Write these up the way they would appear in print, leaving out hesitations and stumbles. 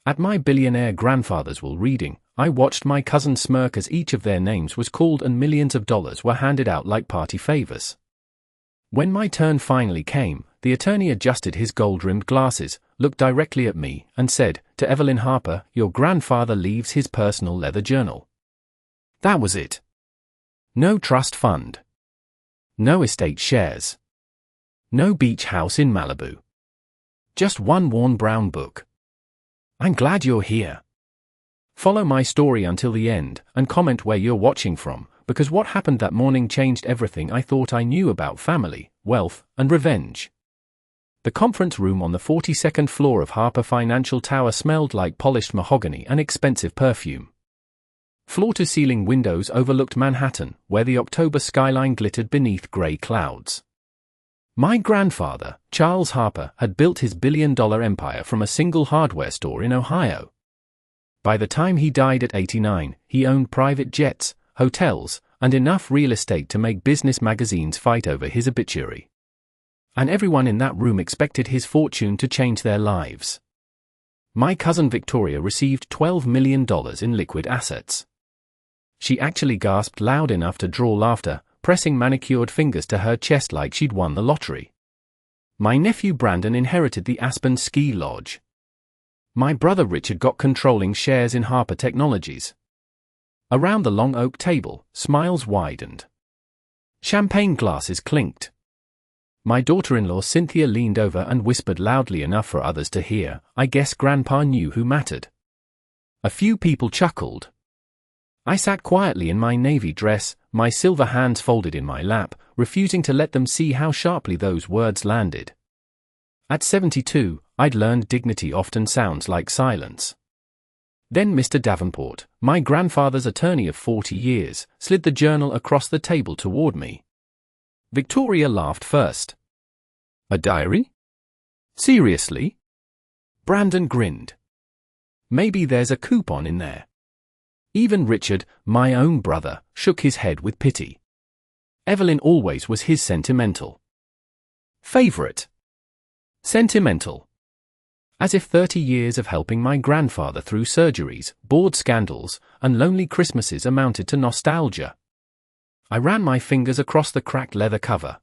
At my billionaire grandfather's will reading, I watched my cousin smirk as each of their names was called and millions of dollars were handed out like party favors. When my turn finally came, the attorney adjusted his gold-rimmed glasses, looked directly at me, and said, "To Evelyn Harper, your grandfather leaves his personal leather journal." That was it. No trust fund. No estate shares. No beach house in Malibu. Just one worn brown book. I'm glad you're here. Follow my story until the end, and comment where you're watching from, because what happened that morning changed everything I thought I knew about family, wealth, and revenge. The conference room on the 42nd floor of Harper Financial Tower smelled like polished mahogany and expensive perfume. Floor-to-ceiling windows overlooked Manhattan, where the October skyline glittered beneath gray clouds. My grandfather, Charles Harper, had built his billion-dollar empire from a single hardware store in Ohio. By the time he died at 89, he owned private jets, hotels, and enough real estate to make business magazines fight over his obituary. And everyone in that room expected his fortune to change their lives. My cousin Victoria received $12 million in liquid assets. She actually gasped loud enough to draw laughter, pressing manicured fingers to her chest like she'd won the lottery. My nephew Brandon inherited the Aspen Ski Lodge. My brother Richard got controlling shares in Harper Technologies. Around the long oak table, smiles widened. Champagne glasses clinked. My daughter-in-law Cynthia leaned over and whispered loudly enough for others to hear, "I guess Grandpa knew who mattered." A few people chuckled. I sat quietly in my navy dress, my silver hands folded in my lap, refusing to let them see how sharply those words landed. At 72, I'd learned dignity often sounds like silence. Then Mr. Davenport, my grandfather's attorney of 40 years, slid the journal across the table toward me. Victoria laughed first. "A diary? Seriously?" Brandon grinned. "Maybe there's a coupon in there." Even Richard, my own brother, shook his head with pity. Evelyn always was his sentimental favorite. Sentimental. As if 30 years of helping my grandfather through surgeries, board scandals, and lonely Christmases amounted to nostalgia. I ran my fingers across the cracked leather cover.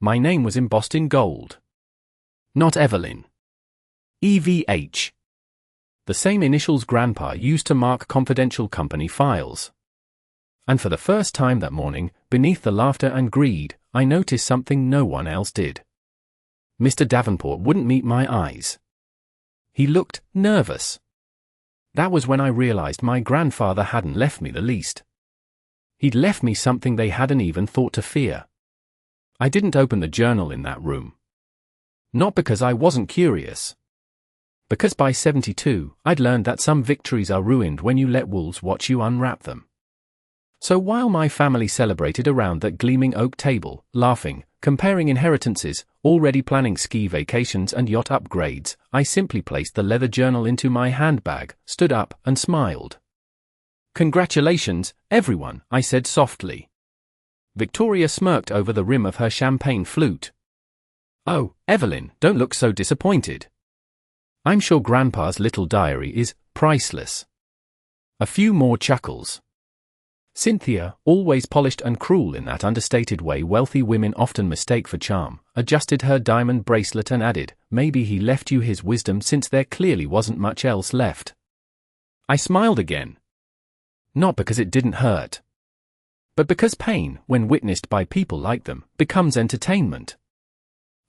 My name was embossed in gold. Not Evelyn. EVH. The same initials Grandpa used to mark confidential company files. And for the first time that morning, beneath the laughter and greed, I noticed something no one else did. Mr. Davenport wouldn't meet my eyes. He looked nervous. That was when I realized my grandfather hadn't left me the least. He'd left me something they hadn't even thought to fear. I didn't open the journal in that room. Not because I wasn't curious. Because by 72, I'd learned that some victories are ruined when you let wolves watch you unwrap them. So while my family celebrated around that gleaming oak table, laughing, comparing inheritances, already planning ski vacations and yacht upgrades, I simply placed the leather journal into my handbag, stood up, and smiled. "Congratulations, everyone," I said softly. Victoria smirked over the rim of her champagne flute. "Oh, Evelyn, don't look so disappointed. I'm sure Grandpa's little diary is priceless." A few more chuckles. Cynthia, always polished and cruel in that understated way wealthy women often mistake for charm, adjusted her diamond bracelet and added, "Maybe he left you his wisdom since there clearly wasn't much else left." I smiled again. Not because it didn't hurt, but because pain, when witnessed by people like them, becomes entertainment.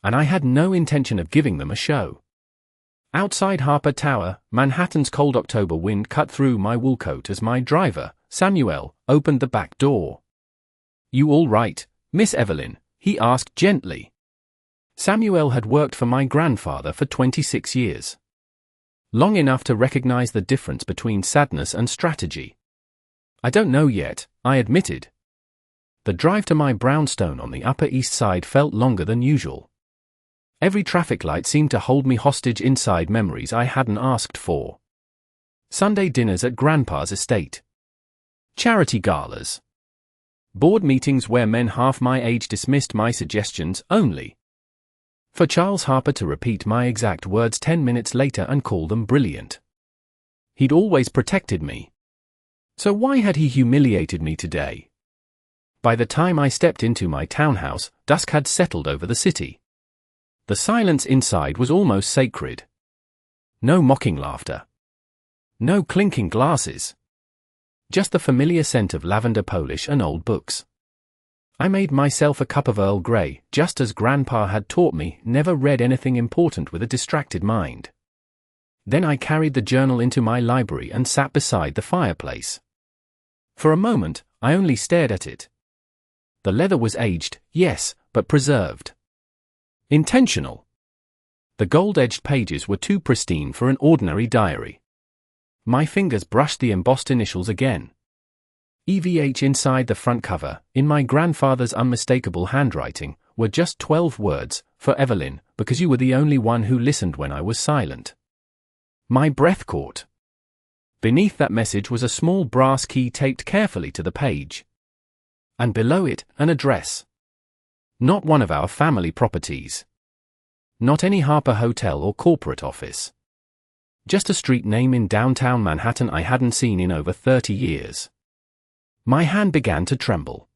And I had no intention of giving them a show. Outside Harper Tower, Manhattan's cold October wind cut through my wool coat as my driver, Samuel, opened the back door. "You all right, Miss Evelyn?" he asked gently. Samuel had worked for my grandfather for 26 years. Long enough to recognize the difference between sadness and strategy. "I don't know yet," I admitted. The drive to my brownstone on the Upper East Side felt longer than usual. Every traffic light seemed to hold me hostage inside memories I hadn't asked for. Sunday dinners at Grandpa's estate. Charity galas. Board meetings where men half my age dismissed my suggestions only for Charles Harper to repeat my exact words 10 minutes later and call them brilliant. He'd always protected me. So why had he humiliated me today? By the time I stepped into my townhouse, dusk had settled over the city. The silence inside was almost sacred. No mocking laughter. No clinking glasses. Just the familiar scent of lavender polish and old books. I made myself a cup of Earl Grey, just as Grandpa had taught me, never read anything important with a distracted mind. Then I carried the journal into my library and sat beside the fireplace. For a moment, I only stared at it. The leather was aged, yes, but preserved. Intentional. The gold-edged pages were too pristine for an ordinary diary. My fingers brushed the embossed initials again. EVH inside the front cover, in my grandfather's unmistakable handwriting, were just 12 words, for Evelyn, because you were the only one who listened when I was silent. My breath caught. Beneath that message was a small brass key taped carefully to the page. And below it, an address. Not one of our family properties. Not any Harper hotel or corporate office. Just a street name in downtown Manhattan I hadn't seen in over 30 years. My hand began to tremble.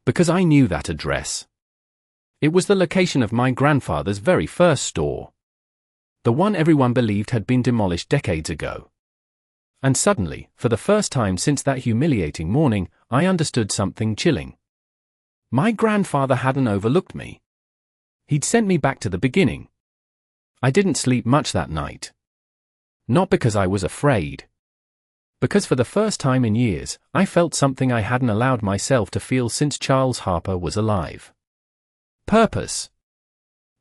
Because I knew that address. It was the location of my grandfather's very first store. The one everyone believed had been demolished decades ago. And suddenly, for the first time since that humiliating morning, I understood something chilling. My grandfather hadn't overlooked me. He'd sent me back to the beginning. I didn't sleep much that night. Not because I was afraid. Because for the first time in years, I felt something I hadn't allowed myself to feel since Charles Harper was alive. Purpose.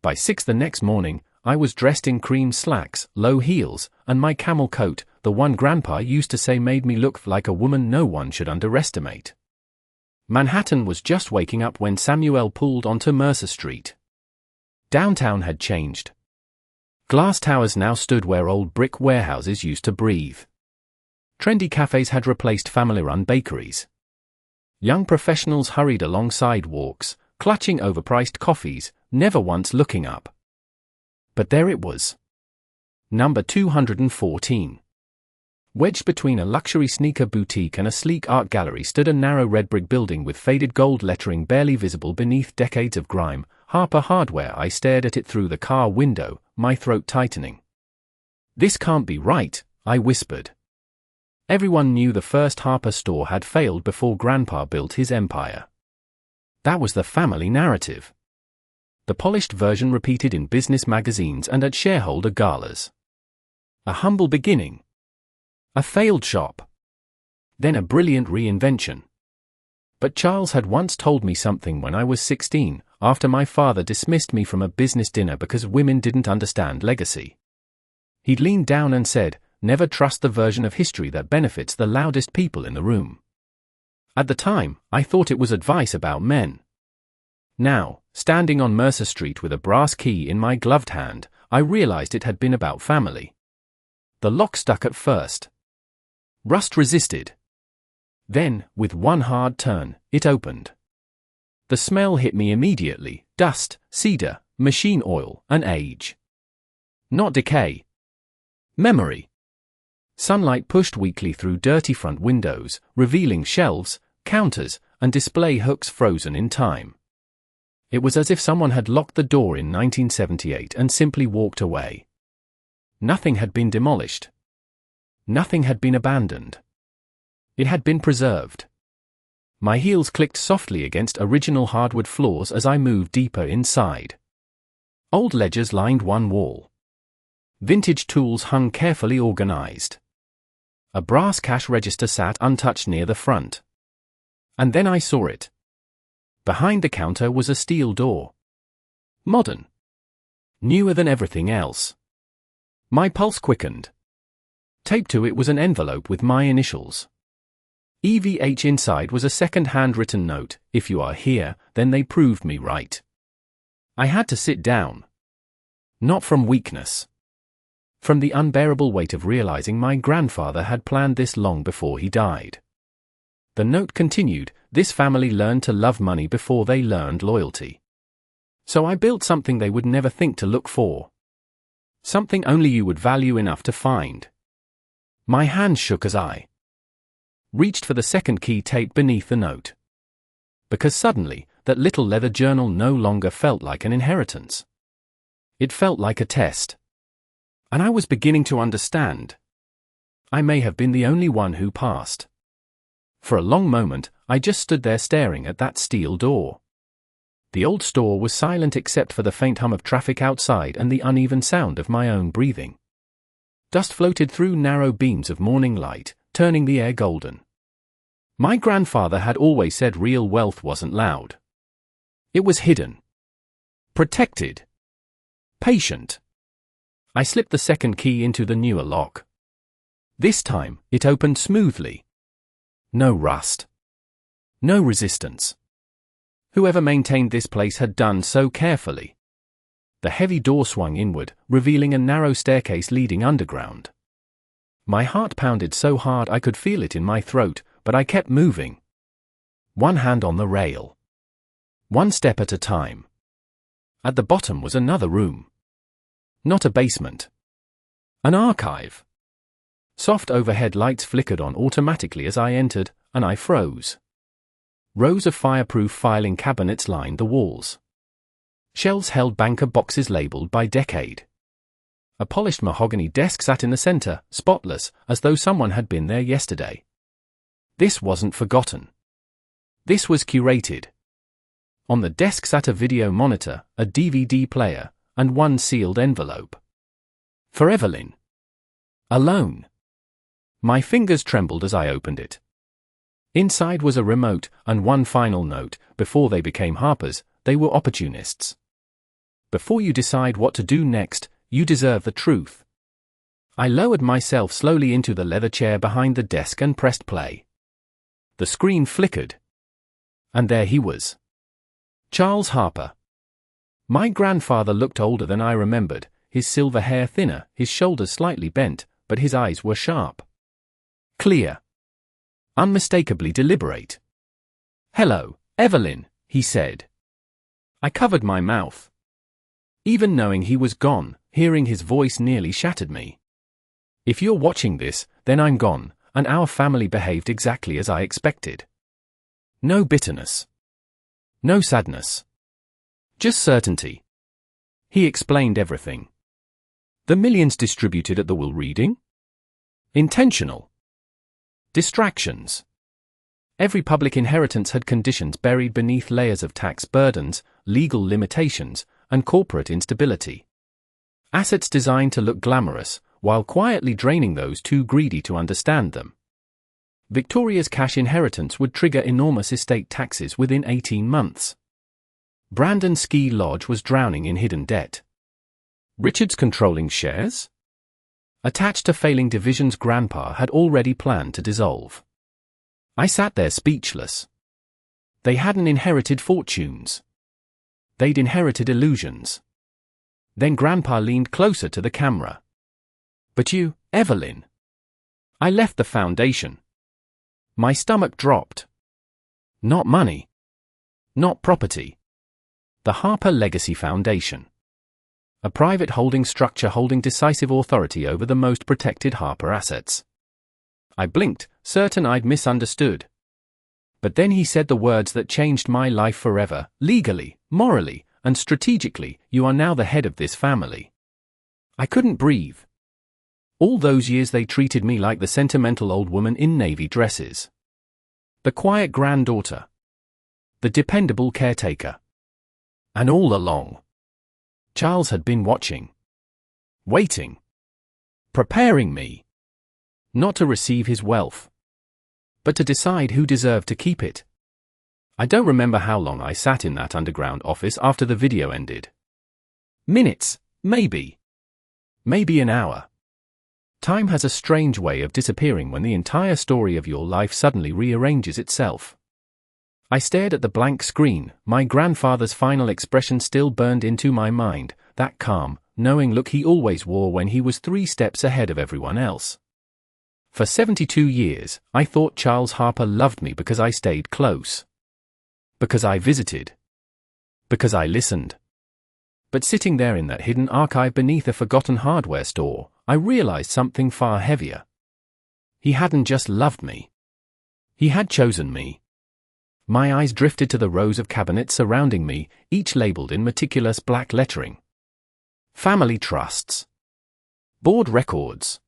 By 6 the next morning, I was dressed in cream slacks, low heels, and my camel coat, the one Grandpa used to say made me look like a woman no one should underestimate. Manhattan was just waking up when Samuel pulled onto Mercer Street. Downtown had changed. Glass towers now stood where old brick warehouses used to breathe. Trendy cafes had replaced family-run bakeries. Young professionals hurried along sidewalks, clutching overpriced coffees, never once looking up. But there it was. Number 214. Wedged between a luxury sneaker boutique and a sleek art gallery stood a narrow red brick building with faded gold lettering barely visible beneath decades of grime, Harper Hardware. I stared at it through the car window, my throat tightening. This can't be right, I whispered. Everyone knew the first Harper store had failed before Grandpa built his empire. That was the family narrative. The polished version repeated in business magazines and at shareholder galas. A humble beginning. A failed shop. Then a brilliant reinvention. But Charles had once told me something when I was 16, after my father dismissed me from a business dinner because women didn't understand legacy. He'd leaned down and said, "Never trust the version of history that benefits the loudest people in the room." At the time, I thought it was advice about men. Now, standing on Mercer Street with a brass key in my gloved hand, I realized it had been about family. The lock stuck at first. Rust resisted. Then, with one hard turn, it opened. The smell hit me immediately: dust, cedar, machine oil, and age. Not decay. Memory. Sunlight pushed weakly through dirty front windows, revealing shelves, counters, and display hooks frozen in time. It was as if someone had locked the door in 1978 and simply walked away. Nothing had been demolished. Nothing had been abandoned. It had been preserved. My heels clicked softly against original hardwood floors as I moved deeper inside. Old ledgers lined one wall. Vintage tools hung carefully organized. A brass cash register sat untouched near the front. And then I saw it. Behind the counter was a steel door. Modern. Newer than everything else. My pulse quickened. Taped to it was an envelope with my initials. EVH inside was a second handwritten note: "If you are here, then they proved me right." I had to sit down. Not from weakness. From the unbearable weight of realizing my grandfather had planned this long before he died. The note continued, "This family learned to love money before they learned loyalty. So I built something they would never think to look for. Something only you would value enough to find. My hands shook as I reached for the second key taped beneath the note. Because suddenly, that little leather journal no longer felt like an inheritance. It felt like a test. And I was beginning to understand. I may have been the only one who passed. For a long moment, I just stood there staring at that steel door. The old store was silent except for the faint hum of traffic outside and the uneven sound of my own breathing. Dust floated through narrow beams of morning light, turning the air golden. My grandfather had always said real wealth wasn't loud. It was hidden. Protected. Patient. I slipped the second key into the newer lock. This time, it opened smoothly. No rust. No resistance. Whoever maintained this place had done so carefully. The heavy door swung inward, revealing a narrow staircase leading underground. My heart pounded so hard I could feel it in my throat, but I kept moving. One hand on the rail. One step at a time. At the bottom was another room. Not a basement. An archive. Soft overhead lights flickered on automatically as I entered, and I froze. Rows of fireproof filing cabinets lined the walls. Shelves held banker boxes labeled by decade. A polished mahogany desk sat in the center, spotless, as though someone had been there yesterday. This wasn't forgotten. This was curated. On the desk sat a video monitor, a DVD player, and one sealed envelope. For Evelyn. Alone. My fingers trembled as I opened it. Inside was a remote, and one final note: before they became Harpers, they were opportunists. Before you decide what to do next, you deserve the truth. I lowered myself slowly into the leather chair behind the desk and pressed play. The screen flickered. And there he was. Charles Harper. My grandfather looked older than I remembered, his silver hair thinner, his shoulders slightly bent, but his eyes were sharp. Clear. Unmistakably deliberate. "Hello, Evelyn," he said. I covered my mouth. Even knowing he was gone, hearing his voice nearly shattered me. If you're watching this, then I'm gone, and our family behaved exactly as I expected. No bitterness. No sadness. Just certainty. He explained everything. The millions distributed at the will reading? Intentional. Distractions. Every public inheritance had conditions buried beneath layers of tax burdens, legal limitations, and corporate instability. Assets designed to look glamorous, while quietly draining those too greedy to understand them. Victoria's cash inheritance would trigger enormous estate taxes within 18 months. Brandon's ski lodge was drowning in hidden debt. Richard's controlling shares? Attached to failing divisions Grandpa had already planned to dissolve. I sat there speechless. They hadn't inherited fortunes. They'd inherited illusions. Then Grandpa leaned closer to the camera. "But you, Evelyn." I left the foundation. My stomach dropped. Not money. Not property. The Harper Legacy Foundation. A private holding structure holding decisive authority over the most protected Harper assets. I blinked, certain I'd misunderstood. But then he said the words that changed my life forever: legally, morally, and strategically, you are now the head of this family. I couldn't breathe. All those years they treated me like the sentimental old woman in navy dresses. The quiet granddaughter. The dependable caretaker. And all along, Charles had been watching. Waiting. Preparing me. Not to receive his wealth, but to decide who deserved to keep it. I don't remember how long I sat in that underground office after the video ended. Minutes, maybe. Maybe an hour. Time has a strange way of disappearing when the entire story of your life suddenly rearranges itself. I stared at the blank screen, my grandfather's final expression still burned into my mind, that calm, knowing look he always wore when he was 3 steps ahead of everyone else. For 72 years, I thought Charles Harper loved me because I stayed close. Because I visited. Because I listened. But sitting there in that hidden archive beneath a forgotten hardware store, I realized something far heavier. He hadn't just loved me. He had chosen me. My eyes drifted to the rows of cabinets surrounding me, each labeled in meticulous black lettering. Family trusts. Board records.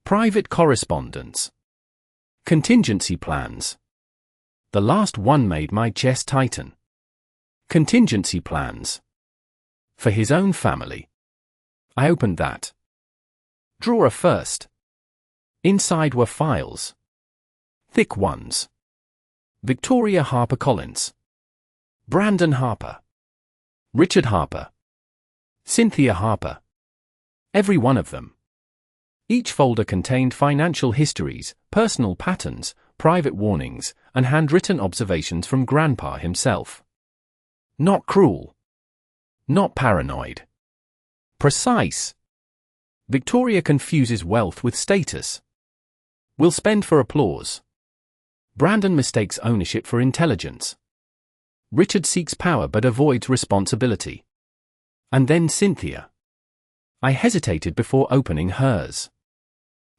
Private correspondence. Contingency plans. The last one made my chest tighten. Contingency plans. For his own family. I opened that drawer first. Inside were files. Thick ones. Victoria Harper Collins. Brandon Harper. Richard Harper. Cynthia Harper. Every one of them. Each folder contained financial histories, personal patterns, private warnings, and handwritten observations from Grandpa himself. Not cruel. Not paranoid. Precise. Victoria confuses wealth with status. Will spend for applause. Brandon mistakes ownership for intelligence. Richard seeks power but avoids responsibility. And then Cynthia. I hesitated before opening hers.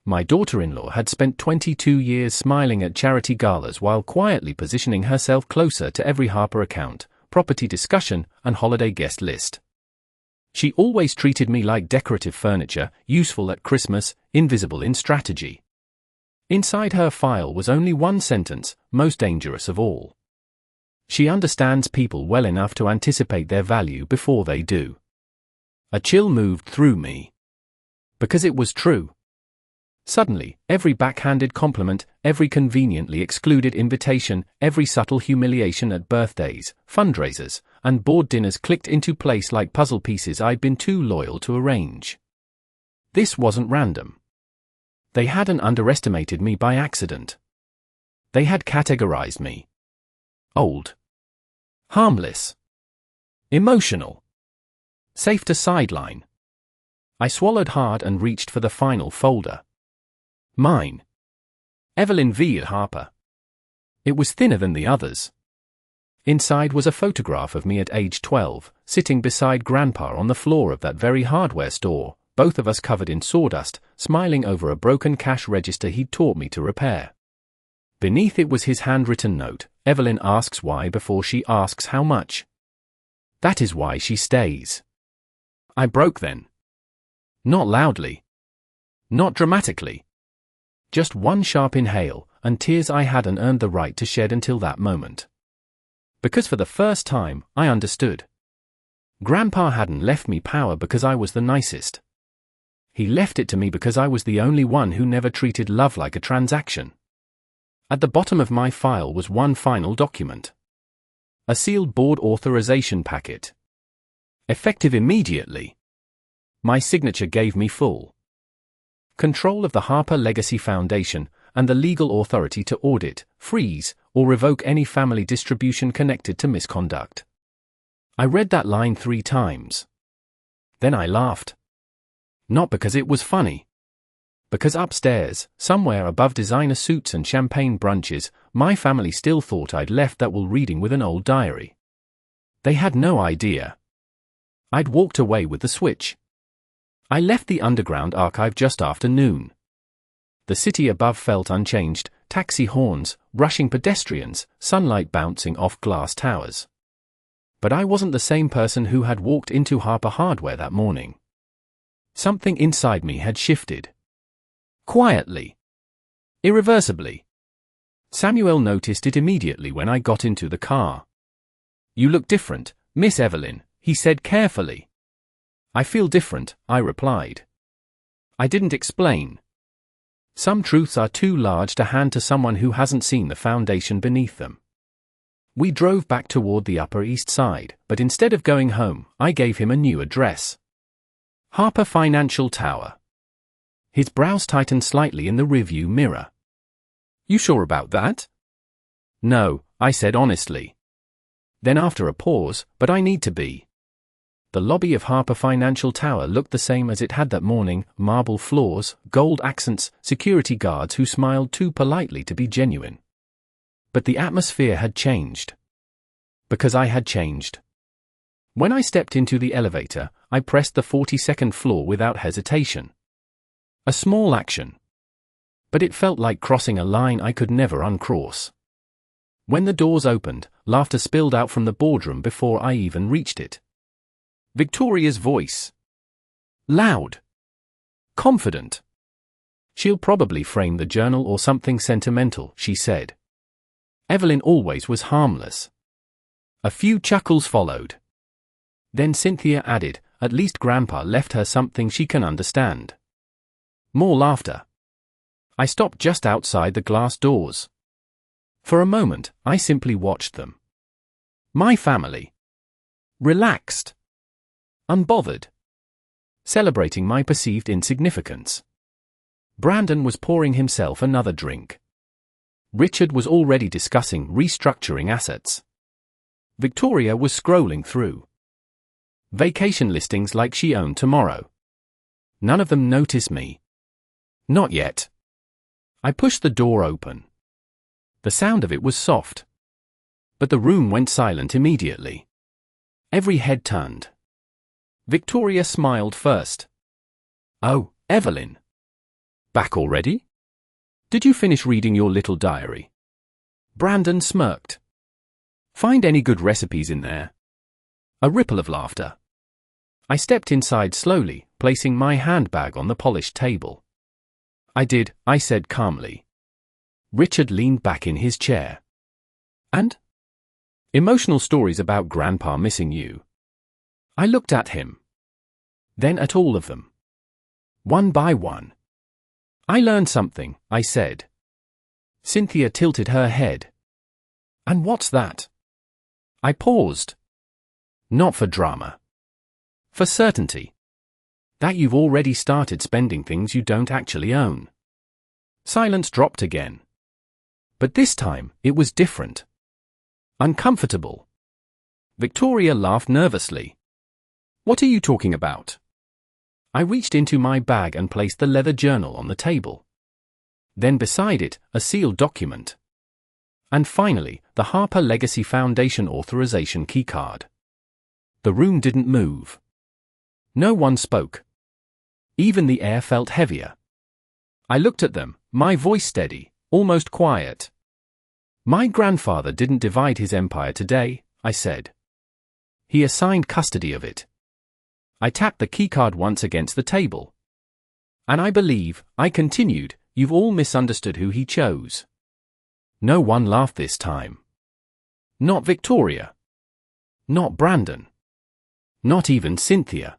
My daughter-in-law had spent 22 years smiling at charity galas while quietly positioning herself closer to every Harper account, property discussion, and holiday guest list. She always treated me like decorative furniture, useful at Christmas, invisible in strategy. Inside her file was only one sentence, most dangerous of all. She understands people well enough to anticipate their value before they do. A chill moved through me. Because it was true. Suddenly, every backhanded compliment, every conveniently excluded invitation, every subtle humiliation at birthdays, fundraisers, and board dinners clicked into place like puzzle pieces I'd been too loyal to arrange. This wasn't random. They hadn't underestimated me by accident. They had categorized me. Old. Harmless. Emotional. Safe to sideline. I swallowed hard and reached for the final folder. Mine. Evelyn V. Harper. It was thinner than the others. Inside was a photograph of me at age 12, sitting beside Grandpa on the floor of that very hardware store, both of us covered in sawdust, smiling over a broken cash register he'd taught me to repair. Beneath it was his handwritten note, Evelyn asks why before she asks how much. That is why she stays. I broke then. Not loudly. Not dramatically. Just one sharp inhale, and tears I hadn't earned the right to shed until that moment. Because for the first time, I understood. Grandpa hadn't left me power because I was the nicest. He left it to me because I was the only one who never treated love like a transaction. At the bottom of my file was one final document. A sealed board authorization packet. Effective immediately. My signature gave me full control of the Harper Legacy Foundation and the legal authority to audit, freeze, or revoke any family distribution connected to misconduct. I read that line 3 times. Then I laughed. Not because it was funny. Because upstairs, somewhere above designer suits and champagne brunches, my family still thought I'd left that while reading with an old diary. They had no idea. I'd walked away with the switch. I left the underground archive just after noon. The city above felt unchanged, taxi horns, rushing pedestrians, sunlight bouncing off glass towers. But I wasn't the same person who had walked into Harper Hardware that morning. Something inside me had shifted. Quietly. Irreversibly. Samuel noticed it immediately when I got into the car. "You look different, Miss Evelyn," he said carefully. "I feel different," I replied. I didn't explain. Some truths are too large to hand to someone who hasn't seen the foundation beneath them. We drove back toward the Upper East Side, but instead of going home, I gave him a new address. Harper Financial Tower. His brows tightened slightly in the rearview mirror. "You sure about that?" "No," I said honestly. Then after a pause, "But I need to be." The lobby of Harper Financial Tower looked the same as it had that morning, marble floors, gold accents, security guards who smiled too politely to be genuine. But the atmosphere had changed. Because I had changed. When I stepped into the elevator, I pressed the 42nd floor without hesitation. A small action. But it felt like crossing a line I could never uncross. When the doors opened, laughter spilled out from the boardroom before I even reached it. Victoria's voice. Loud. Confident. "She'll probably frame the journal or something sentimental," she said. Evelyn always was harmless. A few chuckles followed. Then Cynthia added, "At least Grandpa left her something she can understand." More laughter. I stopped just outside the glass doors. For a moment, I simply watched them. My family. Relaxed. Unbothered. Celebrating my perceived insignificance. Brandon was pouring himself another drink. Richard was already discussing restructuring assets. Victoria was scrolling through vacation listings like she owned tomorrow. None of them noticed me. Not yet. I pushed the door open. The sound of it was soft. But the room went silent immediately. Every head turned. Victoria smiled first. "Oh, Evelyn. Back already? Did you finish reading your little diary?" Brandon smirked. "Find any good recipes in there?" A ripple of laughter. I stepped inside slowly, placing my handbag on the polished table. "I did," I said calmly. Richard leaned back in his chair. "And?" "Emotional stories about Grandpa missing you." I looked at him. Then at all of them. One by one. "I learned something," I said. Cynthia tilted her head. "And what's that?" I paused. "Not for drama. For certainty. That you've already started spending things you don't actually own." Silence dropped again. But this time, it was different. Uncomfortable. Victoria laughed nervously. "What are you talking about?" I reached into my bag and placed the leather journal on the table. Then beside it, a sealed document. And finally, the Harper Legacy Foundation authorization keycard. The room didn't move. No one spoke. Even the air felt heavier. I looked at them, my voice steady, almost quiet. "My grandfather didn't divide his empire today," I said. "He assigned custody of it." I tapped the keycard once against the table. "And I believe," I continued, "you've all misunderstood who he chose." No one laughed this time. Not Victoria. Not Brandon. Not even Cynthia.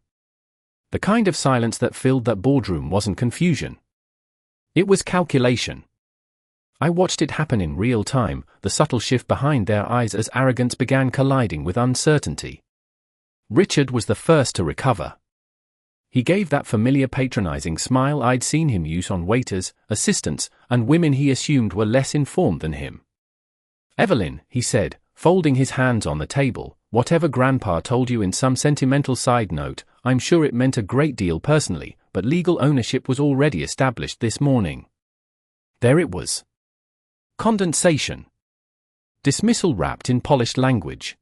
The kind of silence that filled that boardroom wasn't confusion. It was calculation. I watched it happen in real time, the subtle shift behind their eyes as arrogance began colliding with uncertainty. Richard was the first to recover. He gave that familiar patronizing smile I'd seen him use on waiters, assistants, and women he assumed were less informed than him. "Evelyn," he said, folding his hands on the table, "whatever Grandpa told you in some sentimental side note, I'm sure it meant a great deal personally, but legal ownership was already established this morning." There it was. Condensation. Dismissal wrapped in polished language.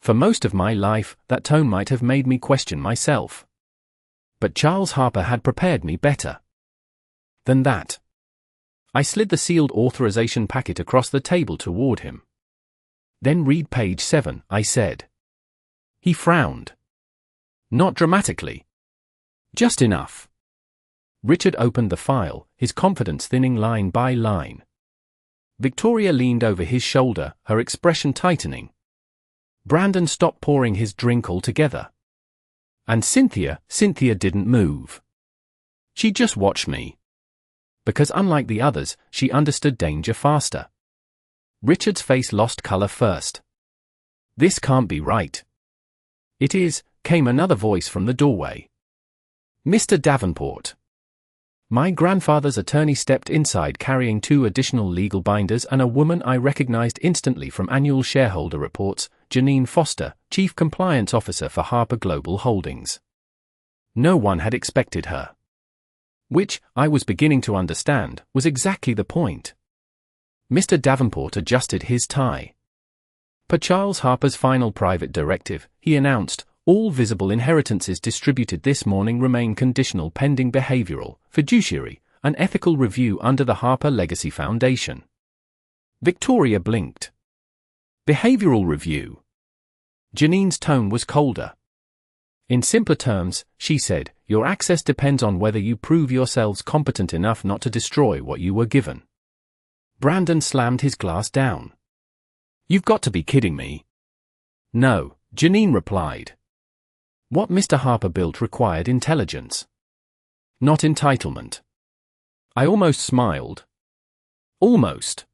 For most of my life, that tone might have made me question myself. But Charles Harper had prepared me better than that. I slid the sealed authorization packet across the table toward him. "Then read page 7, I said. He frowned. Not dramatically. Just enough. Richard opened the file, his confidence thinning line by line. Victoria leaned over his shoulder, her expression tightening. Brandon stopped pouring his drink altogether. And Cynthia didn't move. She just watched me. Because unlike the others, she understood danger faster. Richard's face lost color first. "This can't be right." "It is," came another voice from the doorway. "Mr. Davenport." My grandfather's attorney stepped inside carrying 2 additional legal binders and a woman I recognized instantly from annual shareholder reports, Janine Foster, Chief Compliance Officer for Harper Global Holdings. No one had expected her. Which, I was beginning to understand, was exactly the point. Mr. Davenport adjusted his tie. Per Charles Harper's final private directive, he announced, all visible inheritances distributed this morning remain conditional pending behavioral, fiduciary, an ethical review under the Harper Legacy Foundation. Victoria blinked. Behavioral review. Janine's tone was colder. In simpler terms, she said, your access depends on whether you prove yourselves competent enough not to destroy what you were given. Brandon slammed his glass down. You've got to be kidding me. No, Janine replied. What Mr. Harper built required intelligence. Not entitlement. I almost smiled. Almost.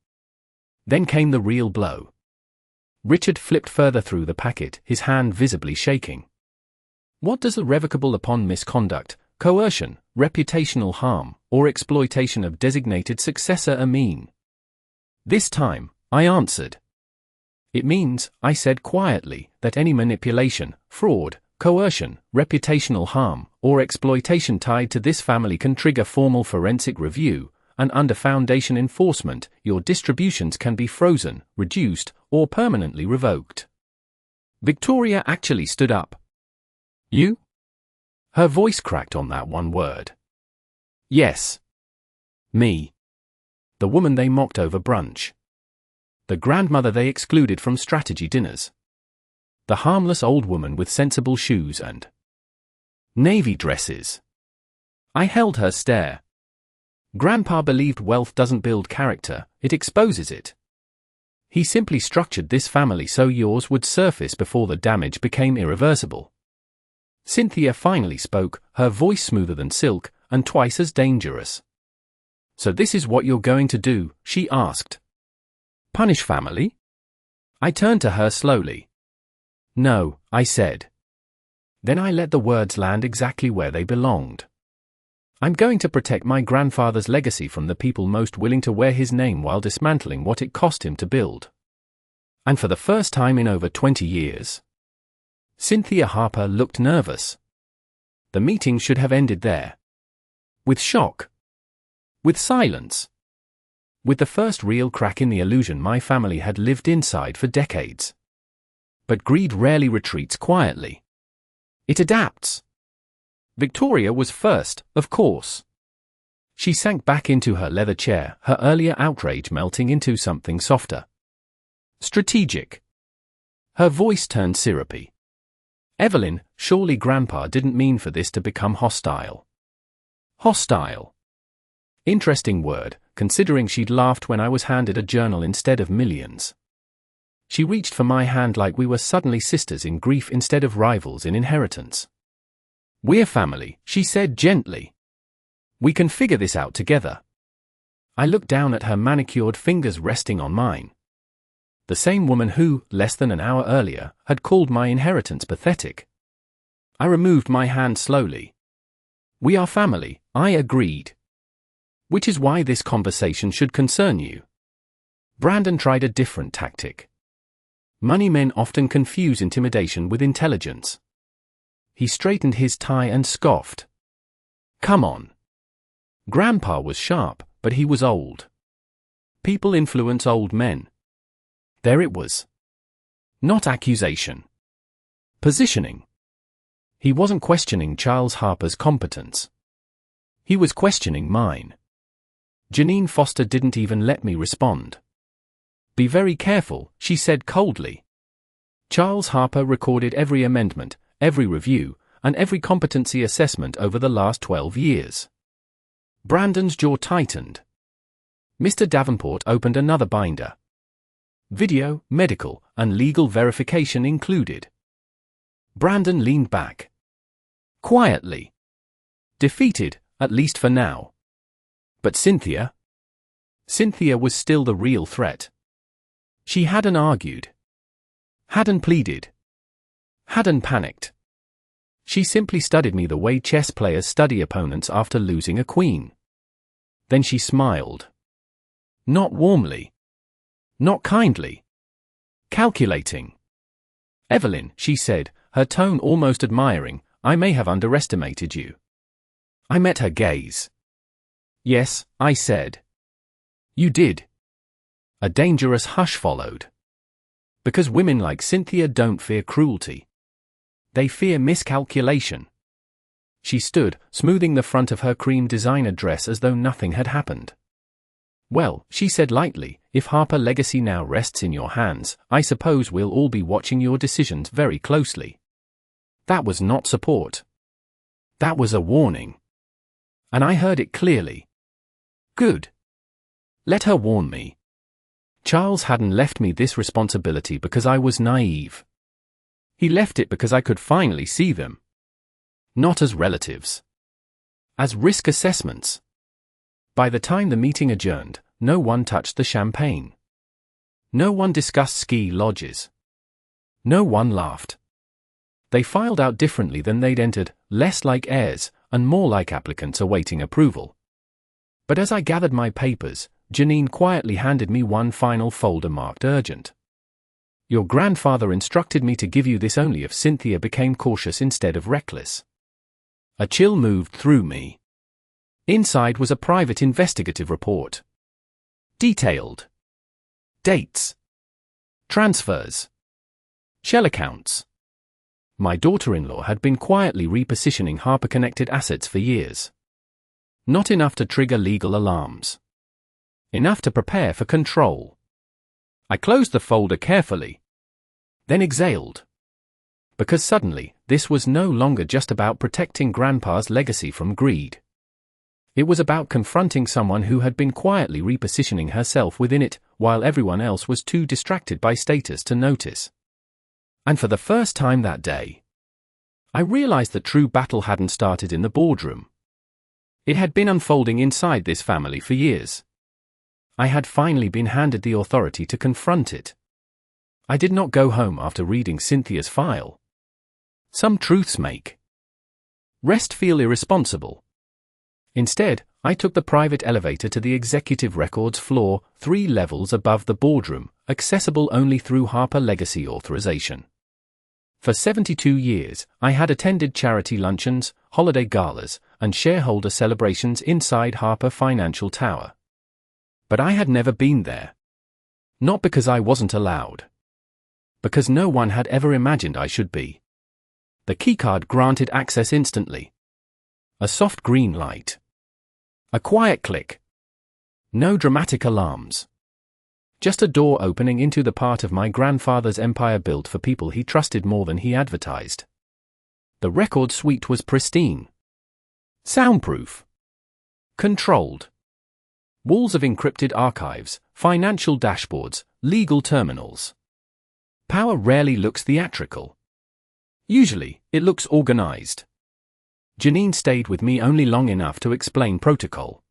Then came the real blow. Richard flipped further through the packet, his hand visibly shaking. What does irrevocable upon misconduct, coercion, reputational harm, or exploitation of designated successor mean? This time, I answered. It means, I said quietly, that any manipulation, fraud, coercion, reputational harm, or exploitation tied to this family can trigger formal forensic review, and under Foundation enforcement, your distributions can be frozen, reduced, or permanently revoked. Victoria actually stood up. You? Her voice cracked on that one word. Yes. Me. The woman they mocked over brunch. The grandmother they excluded from strategy dinners. The harmless old woman with sensible shoes and navy dresses. I held her stare. Grandpa believed wealth doesn't build character, it exposes it. He simply structured this family so yours would surface before the damage became irreversible. Cynthia finally spoke, her voice smoother than silk, and twice as dangerous. So this is what you're going to do, she asked. Punish family? I turned to her slowly. No, I said. Then I let the words land exactly where they belonged. I'm going to protect my grandfather's legacy from the people most willing to wear his name while dismantling what it cost him to build. And for the first time in over 20 years. Cynthia Harper looked nervous. The meeting should have ended there. With shock. With silence. With the first real crack in the illusion my family had lived inside for decades. But greed rarely retreats quietly. It adapts. Victoria was first, of course. She sank back into her leather chair, her earlier outrage melting into something softer. Strategic. Her voice turned syrupy. Evelyn, surely Grandpa didn't mean for this to become hostile. Hostile. Interesting word, considering she'd laughed when I was handed a journal instead of millions. She reached for my hand like we were suddenly sisters in grief instead of rivals in inheritance. We're family, she said gently. We can figure this out together. I looked down at her manicured fingers resting on mine. The same woman who, less than an hour earlier, had called my inheritance pathetic. I removed my hand slowly. We are family, I agreed. Which is why this conversation should concern you. Brandon tried a different tactic. Money men often confuse intimidation with intelligence. He straightened his tie and scoffed. Come on. Grandpa was sharp, but he was old. People influence old men. There it was. Not accusation. Positioning. He wasn't questioning Charles Harper's competence. He was questioning mine. Janine Foster didn't even let me respond. Be very careful, she said coldly. Charles Harper recorded every amendment, every review, and every competency assessment over the last 12 years. Brandon's jaw tightened. Mr. Davenport opened another binder. Video, medical, and legal verification included. Brandon leaned back. Quietly. Defeated, at least for now. But Cynthia? Cynthia was still the real threat. She hadn't argued. Hadn't pleaded. Hadn't panicked. She simply studied me the way chess players study opponents after losing a queen. Then she smiled. Not warmly. Not kindly. Calculating. Evelyn, she said, her tone almost admiring, I may have underestimated you. I met her gaze. Yes, I said. You did. A dangerous hush followed. Because women like Cynthia don't fear cruelty. They fear miscalculation. she stood, smoothing the front of her cream designer dress as though nothing had happened. "Well," she said lightly, "if Harper legacy now rests in your hands, I suppose we'll all be watching your decisions very closely." That was not support. That was a warning. And I heard it clearly. Good. Let her warn me. Charles hadn't left me this responsibility because I was naive. He left it because I could finally see them. Not as relatives. As risk assessments. By the time the meeting adjourned, no one touched the champagne. No one discussed ski lodges. No one laughed. They filed out differently than they'd entered, less like heirs, and more like applicants awaiting approval. But as I gathered my papers, Janine quietly handed me one final folder marked urgent. "Your grandfather instructed me to give you this only if Cynthia became cautious instead of reckless." A chill moved through me. Inside was a private investigative report. Detailed. Dates. Transfers. Shell accounts. My daughter-in-law had been quietly repositioning Harper-connected assets for years. Not enough to trigger legal alarms. Enough to prepare for control. I closed the folder carefully. Then exhaled. Because suddenly, this was no longer just about protecting Grandpa's legacy from greed. It was about confronting someone who had been quietly repositioning herself within it, while everyone else was too distracted by status to notice. And for the first time that day, I realized the true battle hadn't started in the boardroom. It had been unfolding inside this family for years. I had finally been handed the authority to confront it. I did not go home after reading Cynthia's file. Some truths make rest feel irresponsible. Instead, I took the private elevator to the executive records floor, 3 levels above the boardroom, accessible only through Harper legacy authorization. For 72 years, I had attended charity luncheons, holiday galas, and shareholder celebrations inside Harper Financial Tower. But I had never been there. Not because I wasn't allowed. Because no one had ever imagined I should be. The keycard granted access instantly. A soft green light. A quiet click. No dramatic alarms. Just a door opening into the part of my grandfather's empire built for people he trusted more than he advertised. The record suite was pristine. Soundproof. Controlled. Walls of encrypted archives, financial dashboards, legal terminals. Power rarely looks theatrical. Usually, it looks organized. Janine stayed with me only long enough to explain protocol.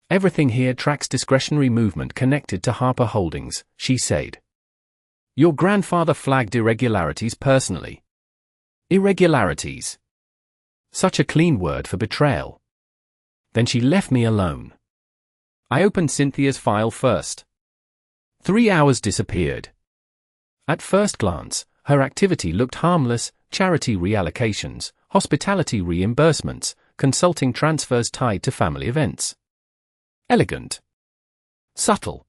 "Everything here tracks discretionary movement connected to Harper Holdings," she said. "Your grandfather flagged irregularities personally." Irregularities. Such a clean word for betrayal. Then she left me alone. I opened Cynthia's file first. 3 hours disappeared. At first glance, her activity looked harmless: charity reallocations, hospitality reimbursements, consulting transfers tied to family events. Elegant. Subtle.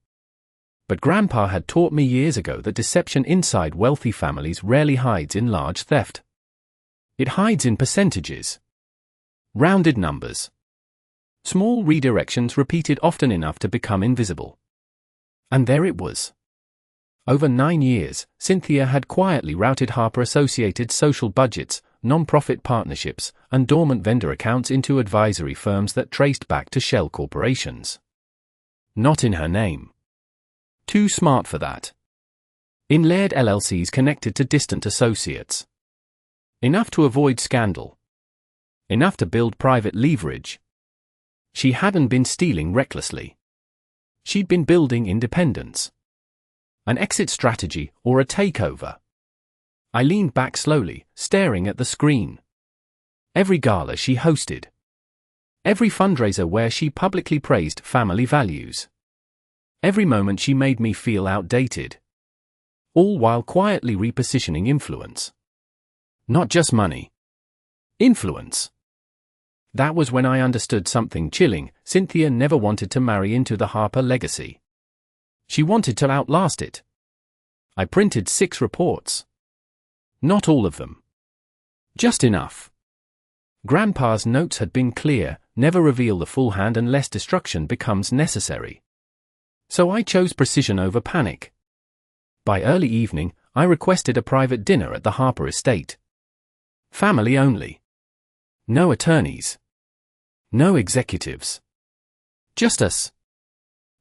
But Grandpa had taught me years ago that deception inside wealthy families rarely hides in large theft. It hides in percentages. Rounded numbers. Small redirections repeated often enough to become invisible. And there it was. Over 9 years, Cynthia had quietly routed Harper-associated social budgets, non-profit partnerships, and dormant vendor accounts into advisory firms that traced back to shell corporations. Not in her name. Too smart for that. In layered LLCs connected to distant associates. Enough to avoid scandal. Enough to build private leverage. She hadn't been stealing recklessly. She'd been building independence. An exit strategy or a takeover. I leaned back slowly, staring at the screen. Every gala she hosted. Every fundraiser where she publicly praised family values. Every moment she made me feel outdated. All while quietly repositioning influence. Not just money. Influence. That was when I understood something chilling. Cynthia never wanted to marry into the Harper legacy. She wanted to outlast it. I printed 6 reports. Not all of them. Just enough. Grandpa's notes had been clear: never reveal the full hand unless destruction becomes necessary. So I chose precision over panic. By early evening, I requested a private dinner at the Harper estate. Family only. No attorneys. No executives. Just us.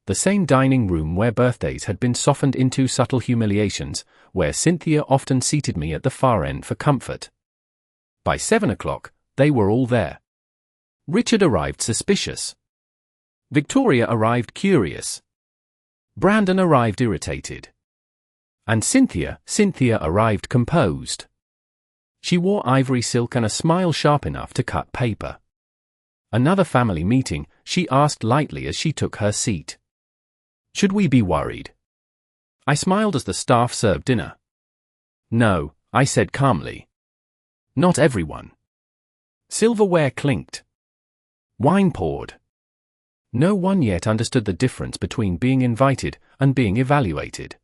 The same dining room where birthdays had been softened into subtle humiliations, where Cynthia often seated me at the far end for comfort. By 7 o'clock, they were all there. Richard arrived suspicious. Victoria arrived curious. Brandon arrived irritated. And Cynthia arrived composed. She wore ivory silk and a smile sharp enough to cut paper. Another family meeting, she asked lightly as she took her seat. Should we be worried? I smiled as the staff served dinner. No, I said calmly. Not everyone. Silverware clinked. Wine poured. No one yet understood the difference between being invited and being evaluated.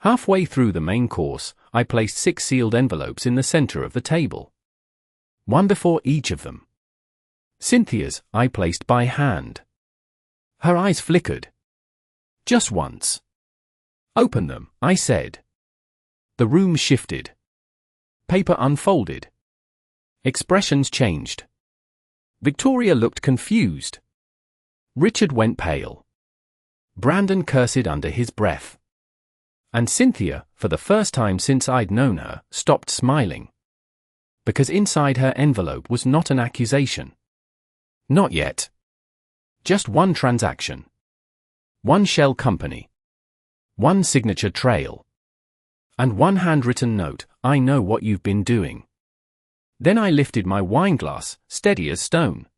Halfway through the main course, I placed 6 sealed envelopes in the center of the table. One before each of them. Cynthia's I placed by hand. Her eyes flickered. Just once. Open them, I said. The room shifted. Paper unfolded. Expressions changed. Victoria looked confused. Richard went pale. Brandon cursed under his breath. And Cynthia, for the first time since I'd known her, stopped smiling. Because inside her envelope was not an accusation. Not yet. Just one transaction. One shell company. One signature trail. And one handwritten note: I know what you've been doing. Then I lifted my wineglass, steady as stone,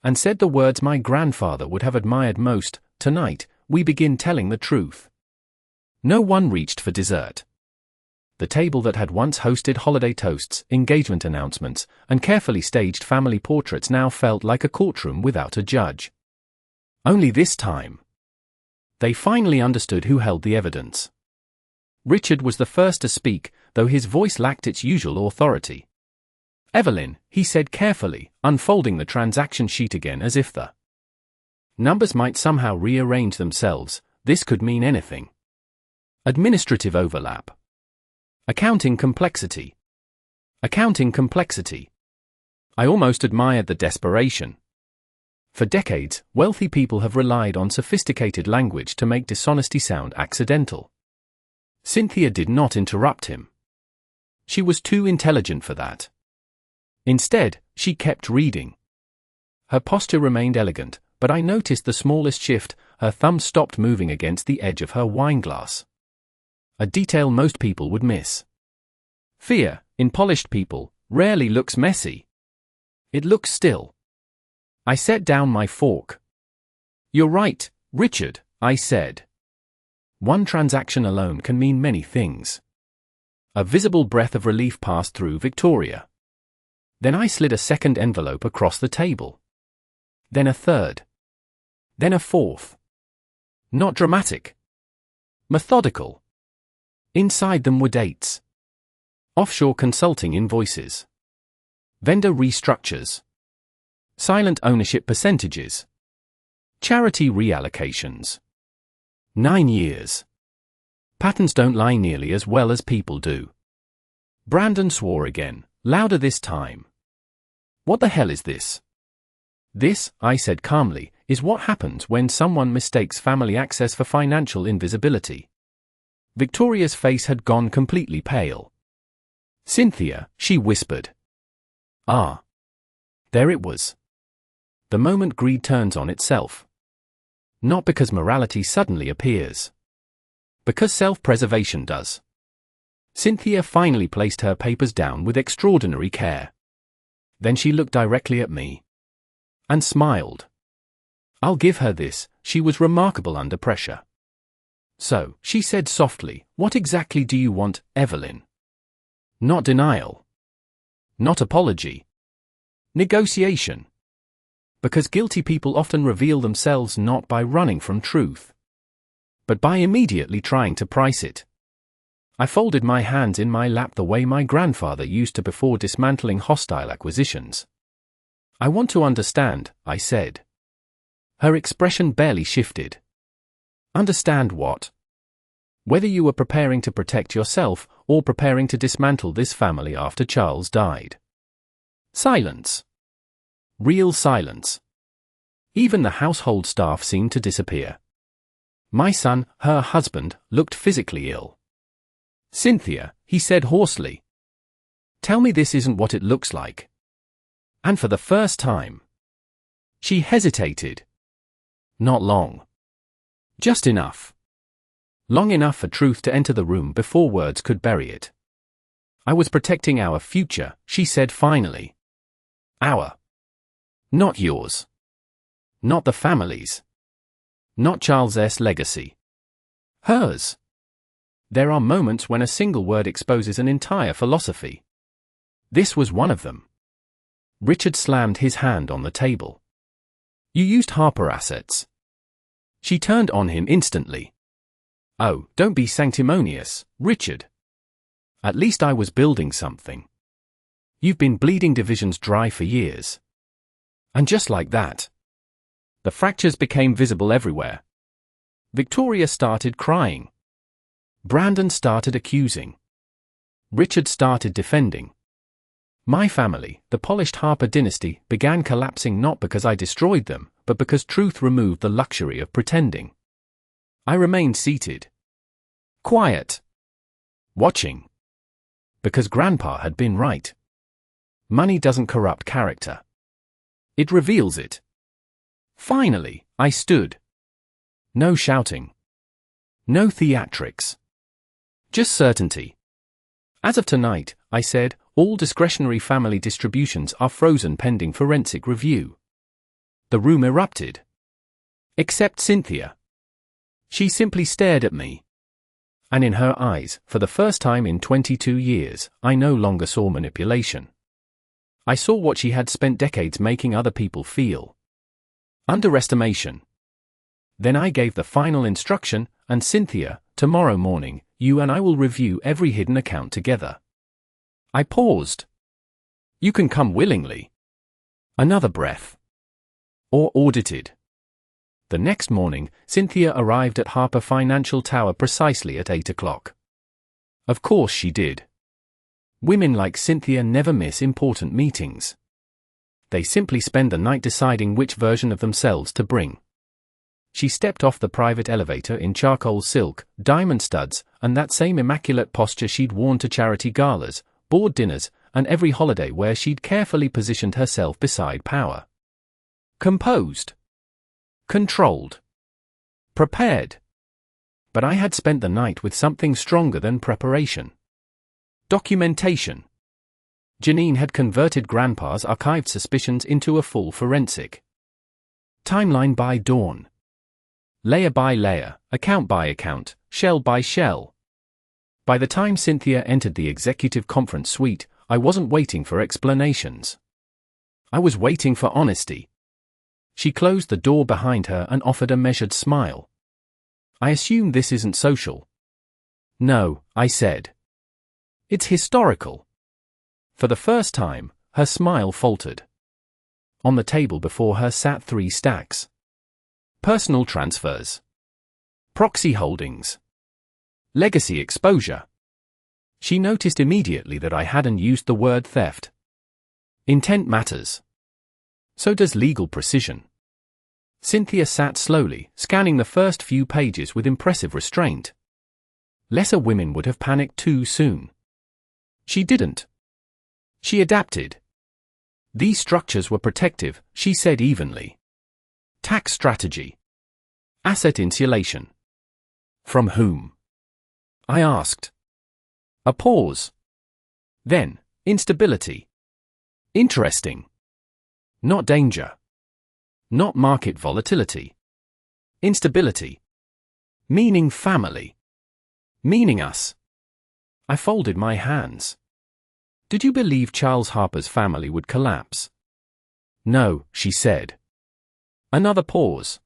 and said the words my grandfather would have admired most: tonight, we begin telling the truth. No one reached for dessert. The table that had once hosted holiday toasts, engagement announcements, and carefully staged family portraits now felt like a courtroom without a judge. Only this time, they finally understood who held the evidence. Richard was the first to speak, though his voice lacked its usual authority. Evelyn, he said carefully, unfolding the transaction sheet again as if the numbers might somehow rearrange themselves. This could mean anything. Administrative overlap. Accounting complexity. Accounting complexity. I almost admired the desperation. For decades, wealthy people have relied on sophisticated language to make dishonesty sound accidental. Cynthia did not interrupt him. She was too intelligent for that. Instead, she kept reading. Her posture remained elegant, but I noticed the smallest shift: her thumb stopped moving against the edge of her wineglass. A detail most people would miss. Fear, in polished people, rarely looks messy. It looks still. I set down my fork. You're right, Richard, I said. One transaction alone can mean many things. A visible breath of relief passed through Victoria. Then I slid a second envelope across the table. Then a third. Then a fourth. Not dramatic. Methodical. Inside them were dates. Offshore consulting invoices. Vendor restructures. Silent ownership percentages. Charity reallocations. 9 years. Patterns don't lie nearly as well as people do. Brandon swore again, louder this time. What the hell is this? This, I said calmly, is what happens when someone mistakes family access for financial invisibility. Victoria's face had gone completely pale. Cynthia, she whispered. Ah. There it was. The moment greed turns on itself. Not because morality suddenly appears. Because self-preservation does. Cynthia finally placed her papers down with extraordinary care. Then she looked directly at me. And smiled. I'll give her this, she was remarkable under pressure. So, she said softly, what exactly do you want, Evelyn? Not denial. Not apology. Negotiation. Because guilty people often reveal themselves not by running from truth, but by immediately trying to price it. I folded my hands in my lap the way my grandfather used to before dismantling hostile acquisitions. I want to understand, I said. Her expression barely shifted. Understand what? Whether you were preparing to protect yourself or preparing to dismantle this family after Charles died. Silence. Real silence. Even the household staff seemed to disappear. My son, her husband, looked physically ill. Cynthia, he said hoarsely. Tell me this isn't what it looks like. And for the first time. She hesitated. Not long. Just enough. Long enough for truth to enter the room before words could bury it. I was protecting our future, she said finally. Our. Not yours. Not the family's. Not Charles's legacy. Hers. There are moments when a single word exposes an entire philosophy. This was one of them. Richard slammed his hand on the table. You used Harper assets. She turned on him instantly. Oh, don't be sanctimonious, Richard. At least I was building something. You've been bleeding divisions dry for years. And just like that, the fractures became visible everywhere. Victoria started crying. Brandon started accusing. Richard started defending. My family, the polished Harper dynasty, began collapsing not because I destroyed them, but because truth removed the luxury of pretending. I remained seated. Quiet. Watching. Because Grandpa had been right. Money doesn't corrupt character. It reveals it. Finally, I stood. No shouting. No theatrics. Just certainty. As of tonight, I said, all discretionary family distributions are frozen pending forensic review. The room erupted. Except Cynthia. She simply stared at me. And in her eyes, for the first time in 22 years, I no longer saw manipulation. I saw what she had spent decades making other people feel. Underestimation. Then I gave the final instruction, and Cynthia, tomorrow morning, you and I will review every hidden account together. I paused. You can come willingly. Another breath. Or audited. The next morning, Cynthia arrived at Harper Financial Tower precisely at 8 o'clock. Of course she did. Women like Cynthia never miss important meetings. They simply spend the night deciding which version of themselves to bring. She stepped off the private elevator in charcoal silk, diamond studs, and that same immaculate posture she'd worn to charity galas, board dinners, and every holiday where she'd carefully positioned herself beside power. Composed. Controlled. Prepared. But I had spent the night with something stronger than preparation. Documentation. Janine had converted Grandpa's archived suspicions into a full forensic timeline by dawn. Layer by layer, account by account, shell by shell. By the time Cynthia entered the executive conference suite, I wasn't waiting for explanations. I was waiting for honesty. She closed the door behind her and offered a measured smile. I assume this isn't social. No, I said. It's historical. For the first time, her smile faltered. On the table before her sat 3 stacks. Personal transfers. Proxy holdings. Legacy exposure. She noticed immediately that I hadn't used the word theft. Intent matters. So does legal precision. Cynthia sat slowly, scanning the first few pages with impressive restraint. Lesser women would have panicked too soon. She didn't. She adapted. These structures were protective, she said evenly. Tax strategy. Asset insulation. From whom? I asked. A pause. Then, instability. Interesting. Not danger. Not market volatility. Instability. Meaning family. Meaning us. I folded my hands. Did you believe Charles Harper's family would collapse? No, she said. Another pause.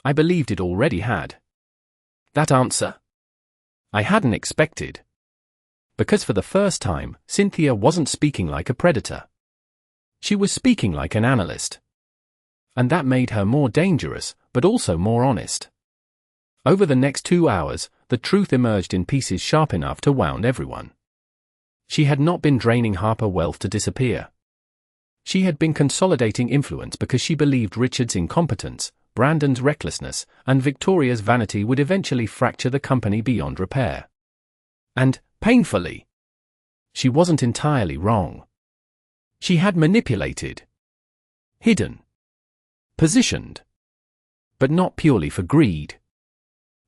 I believed it already had. That answer? I hadn't expected. Because for the first time, Cynthia wasn't speaking like a predator. She was speaking like an analyst. And that made her more dangerous, but also more honest. Over the next 2 hours, the truth emerged in pieces sharp enough to wound everyone. She had not been draining Harper wealth to disappear. She had been consolidating influence because she believed Richard's incompetence, Brandon's recklessness, and Victoria's vanity would eventually fracture the company beyond repair. And, painfully, she wasn't entirely wrong. She had manipulated, hidden, positioned, but not purely for greed.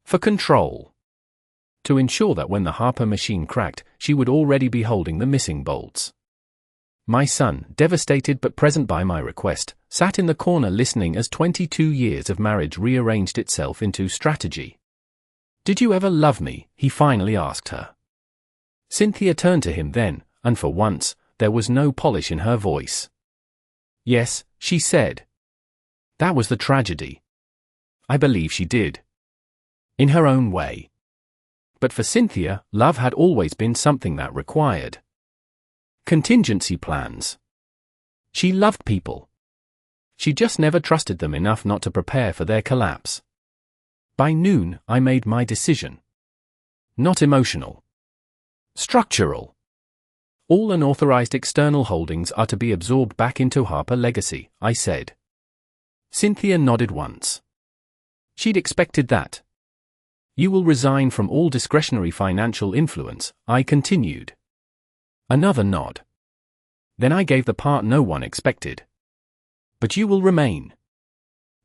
For control. To ensure that when the Harper machine cracked, she would already be holding the missing bolts. My son, devastated but present by my request, sat in the corner listening as 22 years of marriage rearranged itself into strategy. "Did you ever love me?" he finally asked her. Cynthia turned to him then, and for once, there was no polish in her voice. "Yes," she said. That was the tragedy. I believe she did. In her own way. But for Cynthia, love had always been something that required contingency plans. She loved people. She just never trusted them enough not to prepare for their collapse. By noon, I made my decision. Not emotional. Structural. All unauthorized external holdings are to be absorbed back into Harper Legacy, I said. Cynthia nodded once. She'd expected that. You will resign from all discretionary financial influence, I continued. Another nod. Then I gave the part no one expected. But you will remain.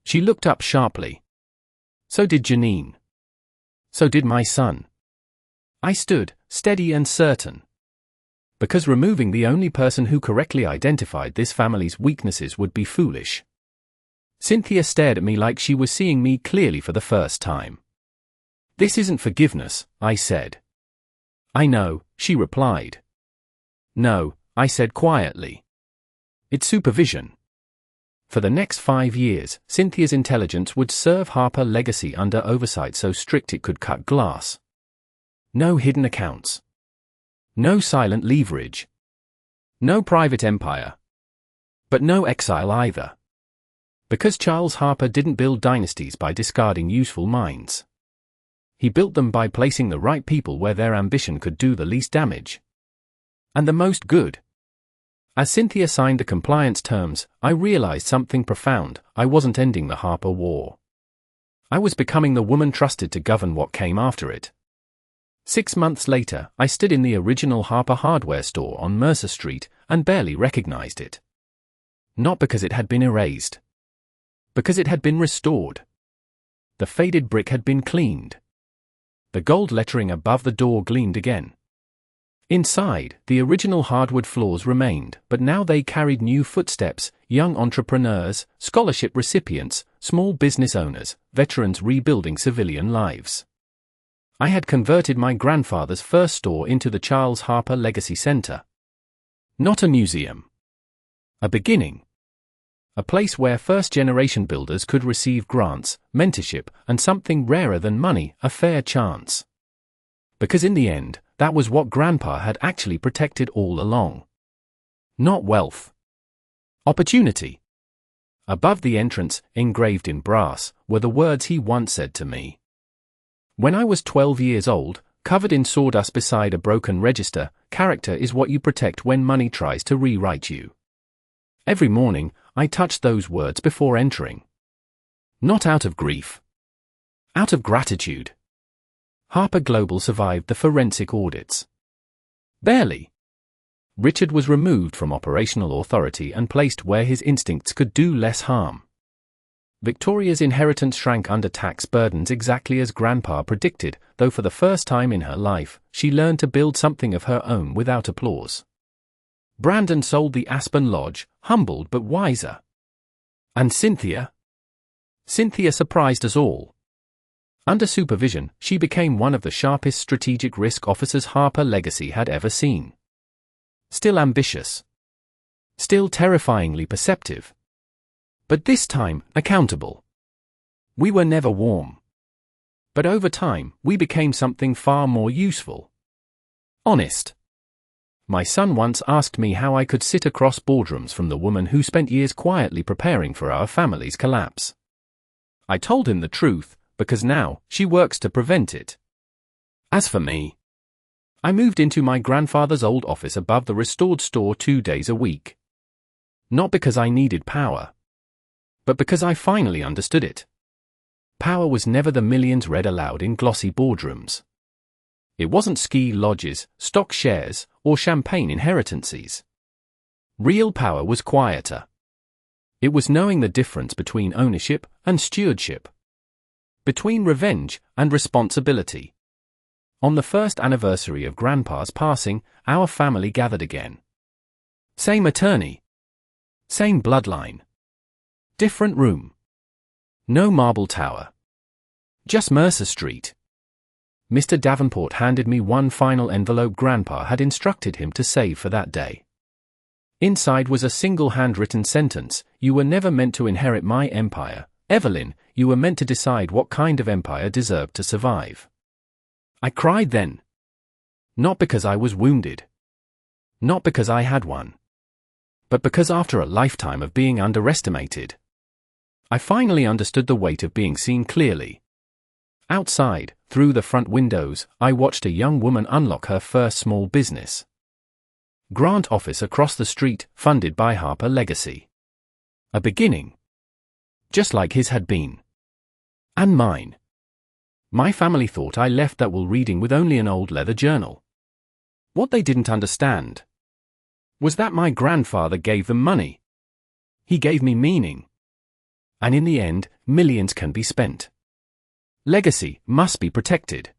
She looked up sharply. So did Janine. So did my son. I stood, steady and certain. Because removing the only person who correctly identified this family's weaknesses would be foolish. Cynthia stared at me like she was seeing me clearly for the first time. "This isn't forgiveness," I said. "I know," she replied. "No," I said quietly. "It's supervision." For the next 5 years, Cynthia's intelligence would serve Harper Legacy under oversight so strict it could cut glass. No hidden accounts. No silent leverage. No private empire. But no exile either. Because Charles Harper didn't build dynasties by discarding useful minds. He built them by placing the right people where their ambition could do the least damage. And the most good. As Cynthia signed the compliance terms, I realized something profound. I wasn't ending the Harper War. I was becoming the woman trusted to govern what came after it. 6 months later, I stood in the original Harper hardware store on Mercer Street and barely recognized it. Not because it had been erased. Because it had been restored. The faded brick had been cleaned. The gold lettering above the door gleamed again. Inside, the original hardwood floors remained, but now they carried new footsteps, young entrepreneurs, scholarship recipients, small business owners, veterans rebuilding civilian lives. I had converted my grandfather's first store into the Charles Harper Legacy Center. Not a museum. A beginning. A place where first-generation builders could receive grants, mentorship, and something rarer than money, a fair chance. Because in the end, that was what Grandpa had actually protected all along. Not wealth. Opportunity. Above the entrance, engraved in brass, were the words he once said to me. When I was 12 years old, covered in sawdust beside a broken register, character is what you protect when money tries to rewrite you. Every morning, I touched those words before entering. Not out of grief. Out of gratitude. Harper Global survived the forensic audits. Barely. Richard was removed from operational authority and placed where his instincts could do less harm. Victoria's inheritance shrank under tax burdens exactly as Grandpa predicted, though for the first time in her life, she learned to build something of her own without applause. Brandon sold the Aspen Lodge, humbled but wiser. And Cynthia? Cynthia surprised us all. Under supervision, she became one of the sharpest strategic risk officers Harper Legacy had ever seen. Still ambitious. Still terrifyingly perceptive. But this time, accountable. We were never warm. But over time, we became something far more useful. Honest. My son once asked me how I could sit across boardrooms from the woman who spent years quietly preparing for our family's collapse. I told him the truth, because now, she works to prevent it. As for me, I moved into my grandfather's old office above the restored store 2 days a week. Not because I needed power, but because I finally understood it. Power was never the millions read aloud in glossy boardrooms. It wasn't ski lodges, stock shares, or champagne inheritances. Real power was quieter. It was knowing the difference between ownership and stewardship, between revenge and responsibility. On the first anniversary of Grandpa's passing, our family gathered again. Same attorney. Same bloodline. Different room. No marble tower. Just Mercer Street. Mr. Davenport handed me one final envelope Grandpa had instructed him to save for that day. Inside was a single handwritten sentence: "You were never meant to inherit my empire, Evelyn, you were meant to decide what kind of empire deserved to survive." I cried then. Not because I was wounded. Not because I had one. But because after a lifetime of being underestimated, I finally understood the weight of being seen clearly. Outside, through the front windows, I watched a young woman unlock her first small business. Grant office across the street, funded by Harper Legacy. A beginning. Just like his had been. And mine. My family thought I left that will reading with only an old leather journal. What they didn't understand was that my grandfather gave them money. He gave me meaning. And in the end, millions can be spent. Legacy must be protected.